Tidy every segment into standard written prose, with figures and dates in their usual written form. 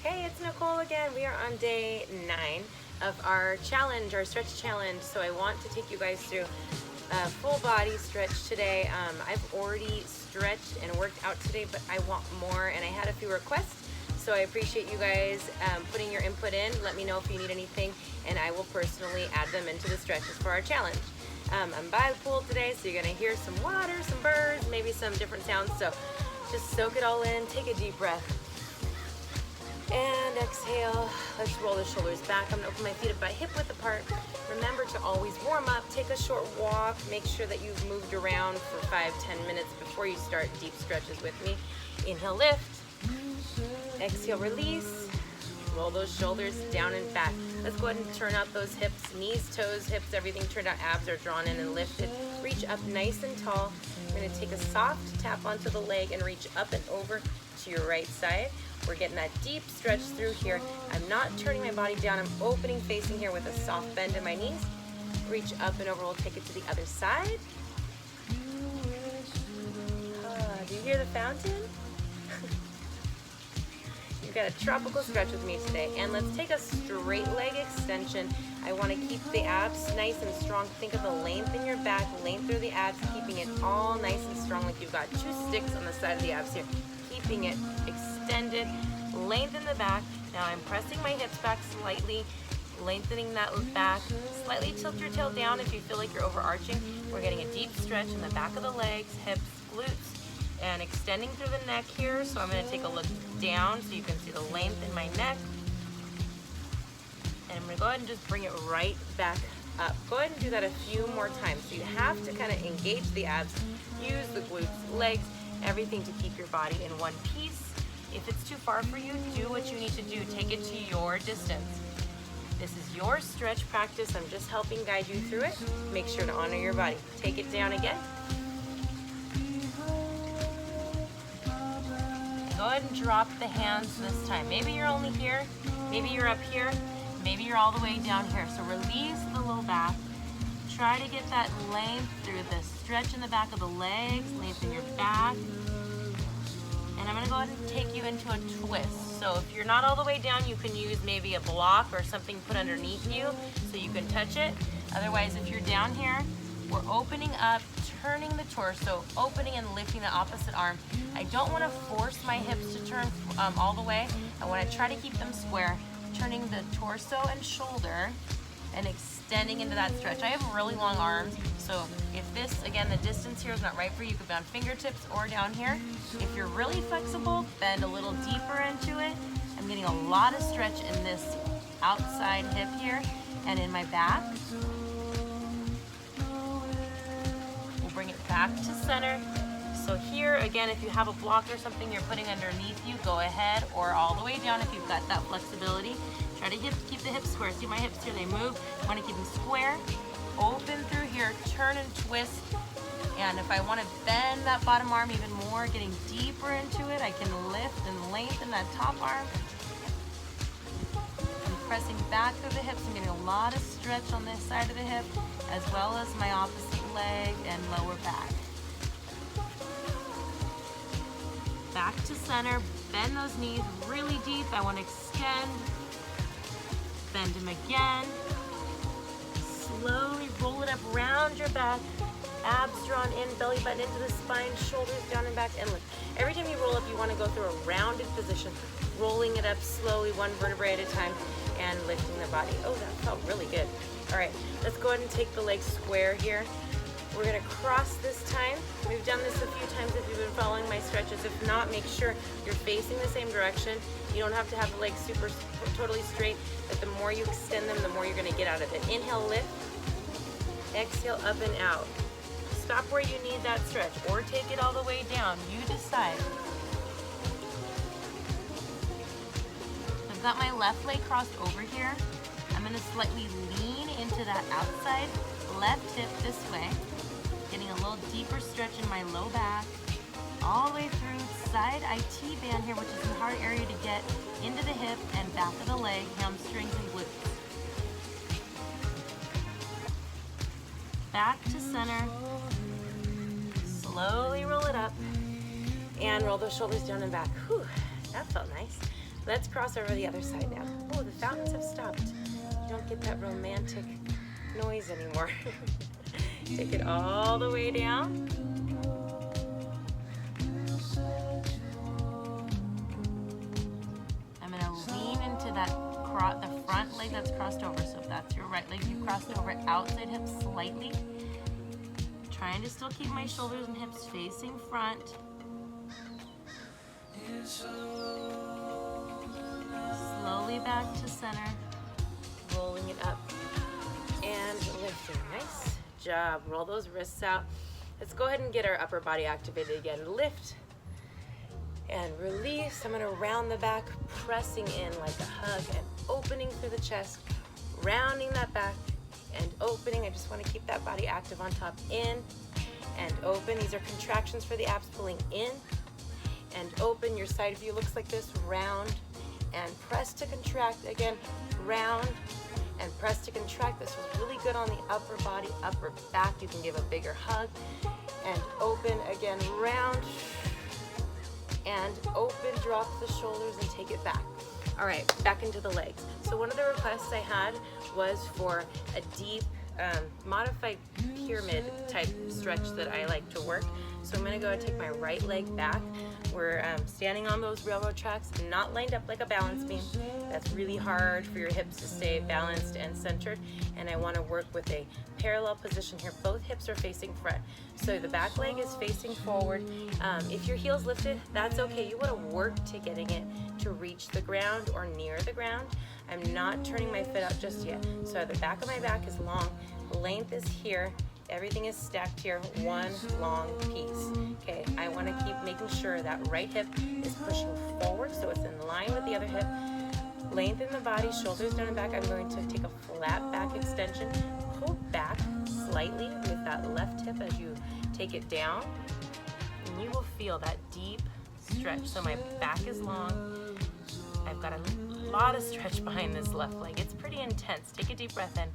Hey, it's Nicole again. We are on day 9 of our challenge, our stretch challenge. So I want to take you guys through a full body stretch today. I've already stretched and worked out today, but I want more, and I had a few requests. So I appreciate you guys putting your input in. Let me know if you need anything, and I will personally add them into the stretches for our challenge. I'm by the pool today, so you're gonna hear some water, some birds, maybe some different sounds. So just soak it all in, take a deep breath. And exhale. Let's roll the shoulders back. I'm gonna open my feet about hip width apart. Remember to always warm up, take a short walk, make sure that you've moved around for 5-10 minutes before you start deep stretches with me. Inhale, lift. Exhale, release. Roll those shoulders down and back. Let's go ahead and turn out those hips, knees, toes, hips, everything turned out. Abs are drawn in and lifted. Reach up nice and tall. We're gonna take a soft tap onto the leg and reach up and over to your right side. We're getting that deep stretch through here. I'm not turning my body down. I'm opening, facing here with a soft bend in my knees. Reach up and over. We'll take it to the other side. Do you hear the fountain? You've got a tropical stretch with me today. And let's take a straight leg extension. I want to keep the abs nice and strong. Think of the length in your back, length through the abs, keeping it all nice and strong, like you've got 2 sticks on the side of the abs here. Keeping it extended, length in the back. Now I'm pressing my hips back slightly, lengthening that back. Slightly tilt your tail down if you feel like you're overarching. We're getting a deep stretch in the back of the legs, hips, glutes, and extending through the neck here. So I'm going to take a look down so you can see the length in my neck. And I'm going to go ahead and just bring it right back up. Go ahead and do that a few more times. So you have to kind of engage the abs, use the glutes, legs, everything to keep your body in one piece. If it's too far for you, do what you need to do. Take it to your distance. This is your stretch practice. I'm just helping guide you through it. Make sure to honor your body. Take it down again. Go ahead and drop the hands this time. Maybe you're only here, maybe you're up here, maybe you're all the way down here. So release the low back. Try to get that length through the stretch in the back of the legs, lengthen your back. And I'm gonna go ahead and take you into a twist. So if you're not all the way down, you can use maybe a block or something put underneath you so you can touch it. Otherwise, if you're down here, we're opening up, turning the torso, opening and lifting the opposite arm. I don't wanna force my hips to turn all the way. I wanna try to keep them square, turning the torso and shoulder and extending into that stretch. I have really long arms, so if this, again, the distance here is not right for you, you could be on fingertips or down here. If you're really flexible, bend a little deeper into it. I'm getting a lot of stretch in this outside hip here and in my back. We'll bring it back to center. So here, again, if you have a block or something you're putting underneath you, go ahead, or all the way down if you've got that flexibility. Try to keep the hips square. See my hips here, they move. I want to keep them square. Open through here, turn and twist. And if I want to bend that bottom arm even more, getting deeper into it, I can lift and lengthen that top arm. I'm pressing back through the hips. I'm getting a lot of stretch on this side of the hip, as well as my opposite leg and lower back. Back to center, bend those knees really deep. I want to extend. Bend them again. Slowly roll it up around your back. Abs drawn in, belly button into the spine, shoulders down and back, and lift. Every time you roll up, you want to go through a rounded position, rolling it up slowly, one vertebrae at a time, and lifting the body. Oh, that felt really good. All right, let's go ahead and take the legs square here. We're gonna cross this time. We've done this a few times if you've been following my stretches. If not, make sure you're facing the same direction. You don't have to have the legs totally straight, but the more you extend them, the more you're gonna get out of it. Inhale, lift. Exhale, up and out. Stop where you need that stretch, or take it all the way down. You decide. I've got my left leg crossed over here. I'm gonna slightly lean into that outside left hip this way. Getting a little deeper stretch in my low back, all the way through side IT band here, which is a hard area to get into the hip and back of the leg, hamstrings and glutes. Back to center. Slowly roll it up and roll those shoulders down and back. Whew, that felt nice. Let's cross over the other side now. Oh, the fountains have stopped. You don't get that romantic noise anymore. Take it all the way down. I'm gonna lean into that the front leg that's crossed over. So if that's your right leg, you crossed over, outside hip slightly. Trying to still keep my shoulders and hips facing front. Slowly back to center, rolling it up and lifting. Nice job. Roll those wrists out. Let's go ahead and get our upper body activated again. Lift and release. I'm gonna round the back, pressing in like a hug and opening through the chest, rounding that back and opening. I just wanna keep that body active on top. In and open. These are contractions for the abs, pulling in and open. Your side view looks like this, round and press to contract. Again, round and press to contract. This was really good on the upper body, upper back. You can give a bigger hug and open. Again, round and open, drop the shoulders and take it back. All right, back into the legs. So one of the requests I had was for a deep, modified pyramid type stretch that I like to work. So I'm gonna go and take my right leg back. We're standing on those railroad tracks, not lined up like a balance beam. That's really hard for your hips to stay balanced and centered. And I wanna work with a parallel position here. Both hips are facing front. So the back leg is facing forward. If your heel's lifted, that's okay. You wanna work to getting it to reach the ground or near the ground. I'm not turning my foot out just yet. So the back of my back is long, length is here, everything is stacked here, one long piece. Okay, I want to keep making sure that right hip is pushing forward so it's in line with the other hip. Lengthen the body, shoulders down and back. I'm going to take a flat back extension, pull back slightly with that left hip as you take it down, and you will feel that deep stretch. So my back is long. I've got a lot of stretch behind this left leg. It's pretty intense. Take a deep breath in.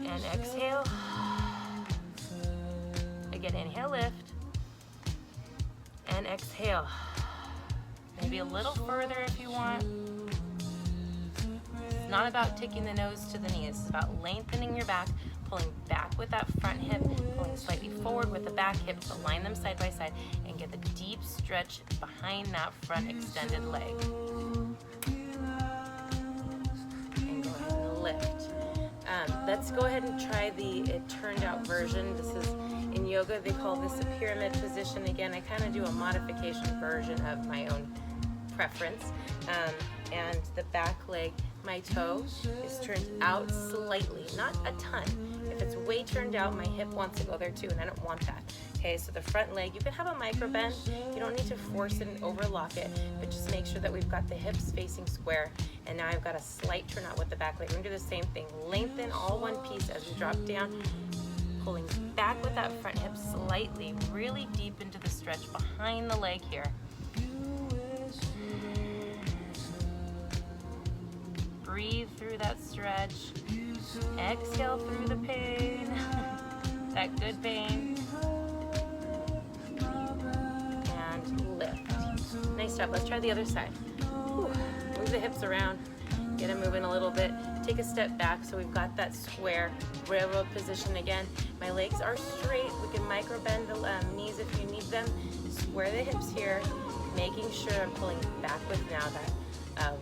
And exhale. Again, inhale, lift. And exhale. Maybe a little further if you want. It's not about taking the nose to the knees. It's about lengthening your back, pulling back with that front hip, pulling slightly forward with the back hip to line them side by side and get the deep stretch behind that front extended leg. And go ahead and lift. Let's go ahead and try the turned out version. This is in yoga, they call this a pyramid position. Again, I kind of do a modification version of my own preference. And the back leg, my toe is turned out slightly, not a ton. If it's way turned out, my hip wants to go there too, and I don't want that. Okay, so the front leg, you can have a micro bend. You don't need to force it and overlock it, but just make sure that we've got the hips facing square. And now I've got a slight turn out with the back leg. We're gonna do the same thing. Lengthen all one piece as we drop down, pulling back with that front hip slightly, really deep into the stretch behind the leg here. Breathe through that stretch. Exhale through the pain, that good pain. And lift. Nice job. Let's try the other side. Whew. Move the hips around. Get them moving a little bit. Take a step back so we've got that square railroad position again. My legs are straight. We can micro bend the knees if you need them. Square the hips here, making sure I'm pulling back with now that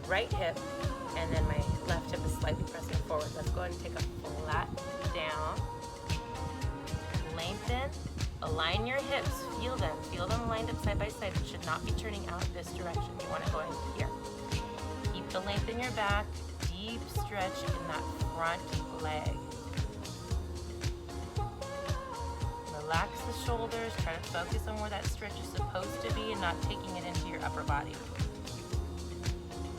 right hip, and then my left hip is slightly pressing forward. Let's go ahead and take a flat down. Lengthen. Align your hips. Feel them lined up side by side. It should not be turning out this direction. You want to go in here. Keep the length in your back. Deep stretch in that front leg. Relax the shoulders. Try to focus on where that stretch is supposed to be and not taking it into your upper body.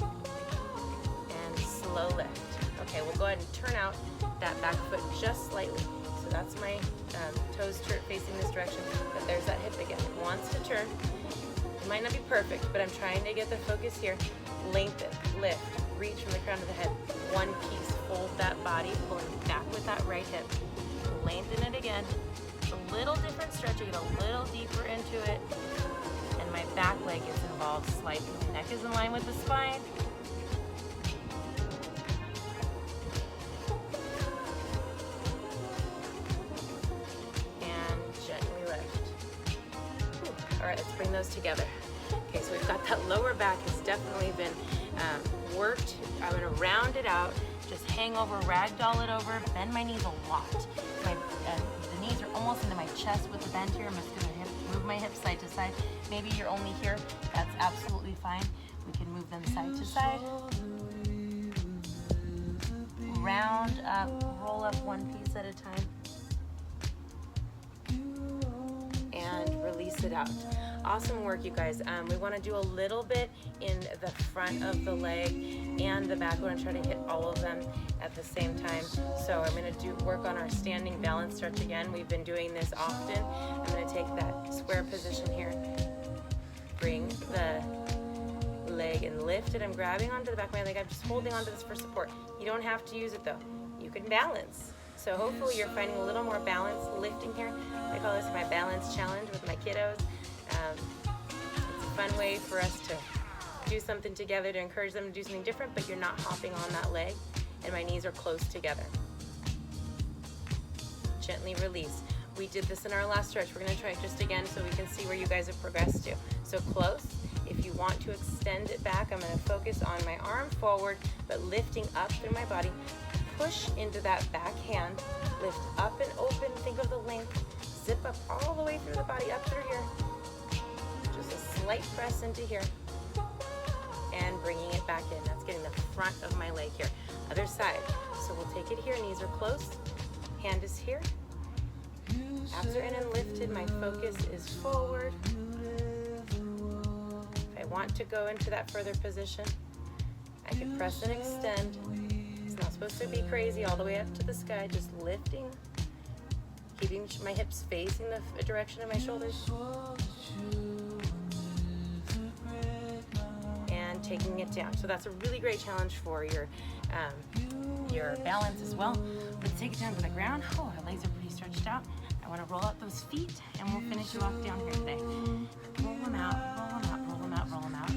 And slow lift. Okay, we'll go ahead and turn out that back foot just slightly. So that's my toes facing this direction, but there's that hip again. It wants to turn. It might not be perfect, but I'm trying to get the focus here. Lengthen, lift, reach from the crown of the head. One piece, fold that body, pulling back with that right hip. Lengthen it again. It's a little different stretch. You get a little deeper into it. And my back leg is involved slightly. My neck is in line with the spine. And gently lift. All right, let's bring those together. Okay, so we've got that lower back has definitely been worked. I'm gonna round it out, just hang over, ragdoll it over, bend my knees a lot. The knees are almost into my chest with the bend here. I'm just gonna move my hips side to side. Maybe you're only here, that's absolutely fine. We can move them side to side. Round up, roll up one piece at a time. And release it out. Awesome work, you guys. We want to do a little bit in the front of the leg and the back. We're going to try to hit all of them at the same time. So I'm going to work on our standing balance stretch again. We've been doing this often. I'm going to take that square position here. Bring the leg and lift it. I'm grabbing onto the back of my leg. I'm just holding onto this for support. You don't have to use it though. You can balance. So hopefully you're finding a little more balance lifting here. I call this my balance challenge with my kiddos. It's a fun way for us to do something together to encourage them to do something different, but you're not hopping on that leg and my knees are close together. Gently release. We did this in our last stretch. We're gonna try it just again so we can see where you guys have progressed to. So close. If you want to extend it back, I'm gonna focus on my arm forward, but lifting up through my body. Push into that back hand, lift up and open, think of the length, zip up all the way through the body, up through here. Just a slight press into here, and bringing it back in. That's getting the front of my leg here. Other side. So we'll take it here, knees are close, hand is here, abs are in and lifted, my focus is forward. If I want to go into that further position, I can press and extend. It's not supposed to be crazy all the way up to the sky, just lifting, keeping my hips facing the direction of my shoulders, and taking it down. So that's a really great challenge for your balance as well. Let's take it down to the ground. Oh, our legs are pretty stretched out. I want to roll out those feet, and we'll finish you off down here today. Roll them out, roll them out, roll them out, roll them out,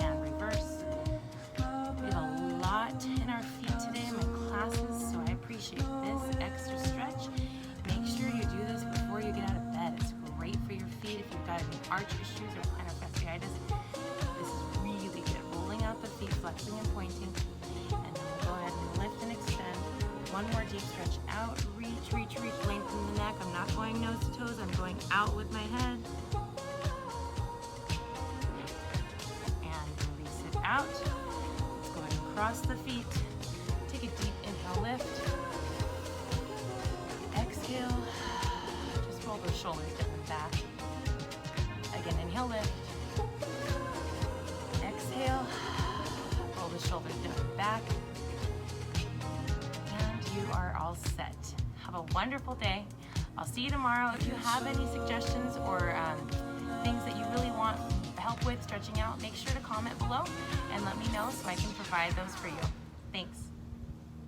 and reverse. We have a lot in our feet today in my classes, so I appreciate this extra stretch. Make sure you do this before you get out of bed. It's great for your feet if you've got any arch issues or plantar fasciitis. This is really good. Rolling out the feet, flexing and pointing, and then we'll go ahead and lift and extend. One more deep stretch out, reach, reach, reach, lengthen the neck. I'm not going nose to toes, I'm going out with my head. And release it out. Across the feet. Take a deep inhale, lift. Exhale. Just roll those shoulders down and back. Again, inhale, lift. Exhale. Roll the shoulders down and back. And you are all set. Have a wonderful day. I'll see you tomorrow. If you have any suggestions or things that you really want help with stretching out, make sure to comment below and let me know so I can provide those for you. Thanks.